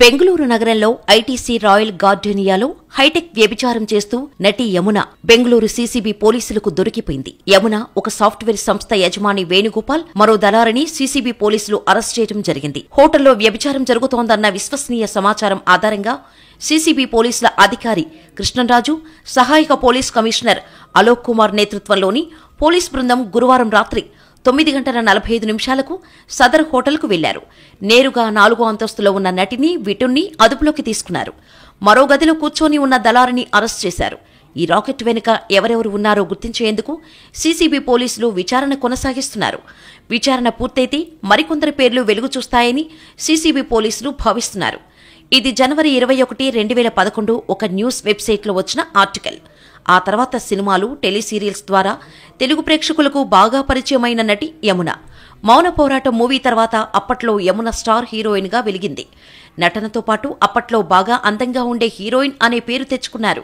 బెంగళూరు నగరంలో ITC royal గార్డెనియాలో hitech వ్యభిచారం చేస్తూ నటి యమున బెంగళూరు సీసీబీ పోలీసులకు దొరికిపోయింది. యమున ఒక సాఫ్ట్వేర్ సంస్థ యజమాని వేణుగోపాల్, మరో దళారిని సీసీబీ పోలీసులు అరెస్ట్ చేయడం జరిగింది. హోటల్లో వ్యభిచారం జరుగుతోందన్న విశ్వసనీయ సమాచారం ఆధారంగా సీసీబీ పోలీసుల అధికారి కృష్ణరాజు, సహాయక పోలీస్ కమిషనర్ అలోక్ కుమార్ నేతృత్వంలోని పోలీస్ బృందం గురువారం రాత్రి 9:45 సదర్ హోటల్కు వెళ్లారు. నేరుగా 4వ అంతస్తులో ఉన్న నటిని, విటుణ్ణి అదుపులోకి తీసుకున్నారు. మరో గదిలో కూర్చొని ఉన్న దళారిని అరెస్ట్ చేశారు. ఈ రాకెట్ వెనుక ఎవరెవరు ఉన్నారో గుర్తించేందుకు సీసీబీ పోలీసులు విచారణ కొనసాగిస్తున్నారు. విచారణ పూర్తయితే మరికొందరి పేర్లు వెలుగు చూస్తాయని సీసీబీ పోలీసులు భావిస్తున్నారు. ఇది జనవరి 21, 2011 ఒక న్యూస్ వెబ్సైట్లో వచ్చిన ఆర్టికల్. ఆ తర్వాత సినిమాలు, టెలిసీరియల్స్ ద్వారా తెలుగు ప్రేక్షకులకు బాగా పరిచయమైన నటి యమున. మౌన పోరాటం మూవీ తర్వాత అప్పట్లో యమున స్టార్ హీరోయిన్ గా వెలిగింది. నటనతో పాటు అప్పట్లో బాగా అందంగా ఉండే హీరోయిన్ అనే పేరు తెచ్చుకున్నారు.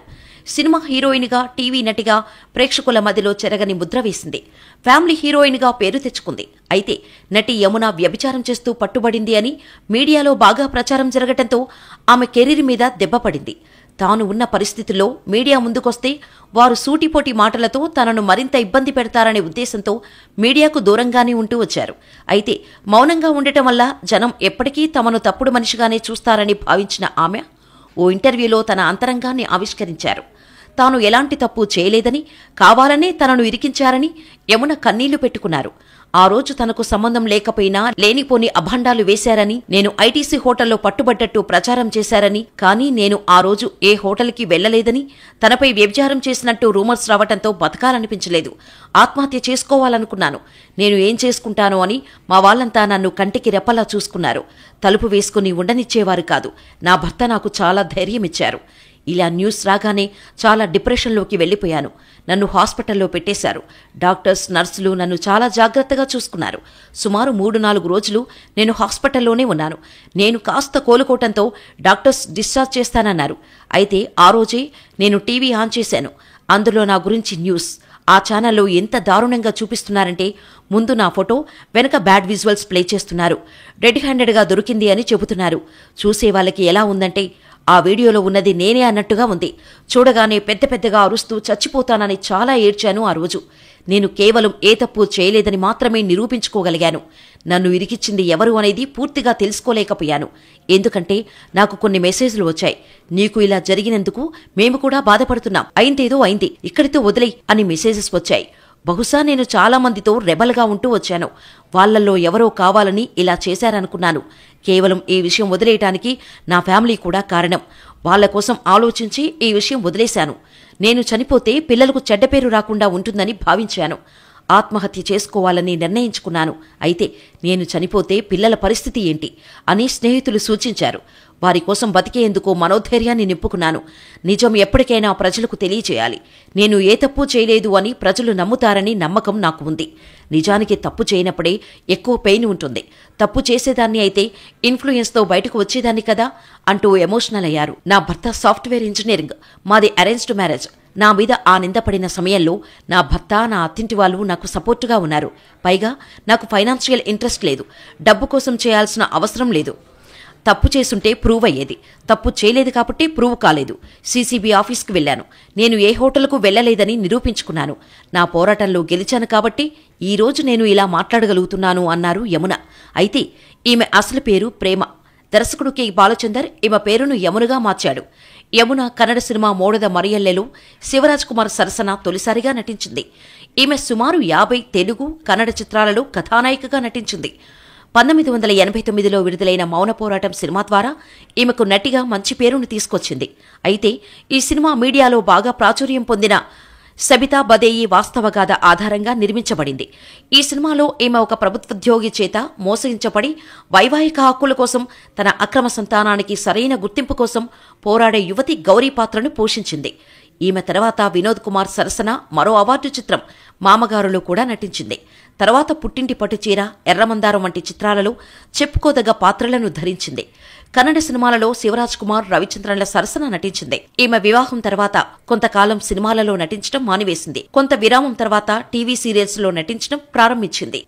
సినిమా హీరోయిన్ గా, టీవీ నటిగా ప్రేక్షకుల మధ్యలో చెరగని ముద్ర వేసింది. ఫ్యామిలీ హీరోయిన్ గా పేరు తెచ్చుకుంది. అయితే నటి యమున వ్యభిచారం చేస్తూ పట్టుబడింది అని మీడియాలో బాగా ప్రచారం జరగటంతో ఆమె కెరీర్ మీద దెబ్బపడింది. తాను ఉన్న పరిస్థితుల్లో మీడియా ముందుకొస్తే వారు సూటిపోటి మాటలతో తనను మరింత ఇబ్బంది పెడతారనే ఉద్దేశంతో మీడియాకు దూరంగానే ఉంటూ వచ్చారు. అయితే మౌనంగా ఉండటం వల్ల జనం ఎప్పటికీ తమను తప్పుడు మనిషిగానే చూస్తారని భావించిన ఆమె ఓ ఇంటర్వ్యూలో తన అంతరంగాన్ని ఆవిష్కరించారు. తాను ఎలాంటి తప్పు చేయలేదని, కావాలనే తనను ఇరికించారని యమున కన్నీళ్లు పెట్టుకున్నారు. ఆ రోజు తనకు సంబంధం లేకపోయినా లేనిపోని అభాండాలు వేశారని, నేను ఐటీసీ హోటల్లో పట్టుబడ్డట్టు ప్రచారం చేశారని, కానీ నేను ఆ రోజు ఏ హోటల్కి వెళ్లలేదని, తనపై వ్యభిచారం చేసినట్టు రూమర్స్ రావటంతో బతకాలనిపించలేదు. ఆత్మహత్య చేసుకోవాలనుకున్నాను. నేను ఏం చేసుకుంటానో అని మా వాళ్లంతా నన్ను కంటికి రెప్పలా చూసుకున్నారు. తలుపు వేసుకుని ఉండనిచ్చేవారు కాదు. నా భర్త నాకు చాలా ధైర్యమిచ్చారు. ఇలా న్యూస్ రాగానే చాలా డిప్రెషన్లోకి వెళ్లిపోయాను. నన్ను హాస్పిటల్లో పెట్టేశారు. డాక్టర్స్, నర్సులు నన్ను చాలా జాగ్రత్తగా చూసుకున్నారు. సుమారు 3-4 రోజులు నేను హాస్పిటల్లోనే ఉన్నాను. నేను కాస్త కోలుకోవటంతో డాక్టర్స్ డిశ్చార్జ్ చేస్తానన్నారు. అయితే ఆ రోజే నేను టీవీ ఆన్ చేశాను. అందులో నా గురించి న్యూస్. ఆ ఛానల్లో ఎంత దారుణంగా చూపిస్తున్నారంటే, ముందు నా ఫోటో, వెనక బ్యాడ్ విజువల్స్ ప్లే చేస్తున్నారు. రెడ్ హ్యాండెడ్గా దొరికింది అని చెబుతున్నారు. చూసే వాళ్ళకి ఎలా ఉందంటే, ఆ వీడియోలో ఉన్నది నేనే అన్నట్టుగా ఉంది. చూడగానే పెద్ద పెద్దగా అరుస్తూ చచ్చిపోతానని చాలా ఏడ్చాను. ఆ రోజు నేను కేవలం ఏ తప్పు చేయలేదని మాత్రమే నిరూపించుకోగలిగాను. నన్ను ఇరికిచ్చింది ఎవరు అనేది పూర్తిగా తెలుసుకోలేకపోయాను. ఎందుకంటే నాకు కొన్ని మెసేజ్లు వచ్చాయి. నీకు ఇలా జరిగినందుకు మేము కూడా బాధపడుతున్నాం. అయిందేదో అయింది, ఇక్కడితో వదిలేయ్ అని మెసేజెస్ వచ్చాయి. బహుశా నేను చాలా మందితో రెబల్గా ఉంటూ వచ్చాను. వాళ్లల్లో ఎవరో కావాలని ఇలా చేశారనుకున్నాను. కేవలం ఈ విషయం వదిలేయటానికి నా ఫ్యామిలీ కూడా కారణం. వాళ్ల కోసం ఆలోచించి ఈ విషయం వదిలేశాను. నేను చనిపోతే పిల్లలకు చెడ్డ పేరు రాకుండా ఉంటుందని భావించాను. ఆత్మహత్య చేసుకోవాలని నిర్ణయించుకున్నాను. అయితే నేను చనిపోతే పిల్లల పరిస్థితి ఏంటి అని స్నేహితులు సూచించారు. వారి కోసం బతికేందుకు మనోధైర్యాన్ని నింపుకున్నాను. నిజం ఎప్పటికైనా ప్రజలకు తెలియచేయాలి. నేను ఏ తప్పు చేయలేదు అని ప్రజలు నమ్ముతారని నమ్మకం నాకు ఉంది. నిజానికి తప్పు చేయనప్పుడే ఎక్కువ పెయిన్ ఉంటుంది. తప్పు చేసేదాన్ని అయితే ఇన్ఫ్లుయెన్స్తో బయటకు వచ్చేదాన్ని కదా అంటూ ఎమోషనల్ అయ్యారు. నా భర్త సాఫ్ట్వేర్ ఇంజనీరింగ్, మాది అరేంజ్డ్ మ్యారేజ్. నా మీద ఆ నిందపడిన సమయంలో నా భర్త, నా అత్తింటి వాళ్ళు నాకు సపోర్టుగా ఉన్నారు. పైగా నాకు ఫైనాన్షియల్ ఇంట్రెస్ట్ లేదు. డబ్బు కోసం చేయాల్సిన అవసరం లేదు. తప్పు చేసుంటే ప్రూవ్ అయ్యేది. తప్పు చేయలేదు కాబట్టి ప్రూవ్ కాలేదు. సీసీబీ ఆఫీస్కి వెళ్లాను. నేను ఏ హోటల్కు వెళ్లలేదని నిరూపించుకున్నాను. నా పోరాటంలో గెలిచాను కాబట్టి ఈ రోజు నేను ఇలా మాట్లాడగలుగుతున్నాను అన్నారు యమున. అయితే ఈమె అసలు పేరు ప్రేమ. దర్శకుడు కె. బాలచందర్ ఈమె పేరును యమునగా మార్చాడు. యమున కన్నడ సినిమా మోడద మరియల్లెలో శివరాజ్ కుమార్ సరసన తొలిసారిగా నటించింది. ఈమె సుమారు 50 తెలుగు, కన్నడ చిత్రాలలో కథానాయికగా నటించింది. 1989లో విడుదలైన మౌన పోరాటం సినిమా ద్వారా ఈమెకు నటిగా మంచి పేరును తీసుకొచ్చింది. అయితే ఈ సినిమా మీడియాలో బాగా ప్రాచుర్యం పొందిన సబితా బదేయి వాస్తవగాథ ఆధారంగా నిర్మించబడింది. ఈ సినిమాలో ఈమె ఒక ప్రభుత్వోద్యోగి చేత మోసగించబడి వైవాహిక హక్కుల కోసం, తన అక్రమ సంతానానికి సరైన గుర్తింపు కోసం పోరాడే యువతి గౌరీ పాత్రను పోషించింది. ఈమె తర్వాత వినోద్ కుమార్ సరసన మరో అవార్డు చిత్రం మామగారులో కూడా నటించింది. తర్వాత పుట్టింటి పట్టుచీర, ఎర్రమందారం వంటి చిత్రాలలో చెప్పుకోదగ్గ పాత్రలను ధరించింది. కన్నడ సినిమాలలో శివరాజ్ కుమార్, రవిచంద్రన్ల సరసన నటించింది. ఈమె వివాహం తర్వాత కొంతకాలం సినిమాలలో నటించడం మానివేసింది. కొంత విరామం తర్వాత టీవీ సీరియల్స్ లో నటించడం ప్రారంభించింది.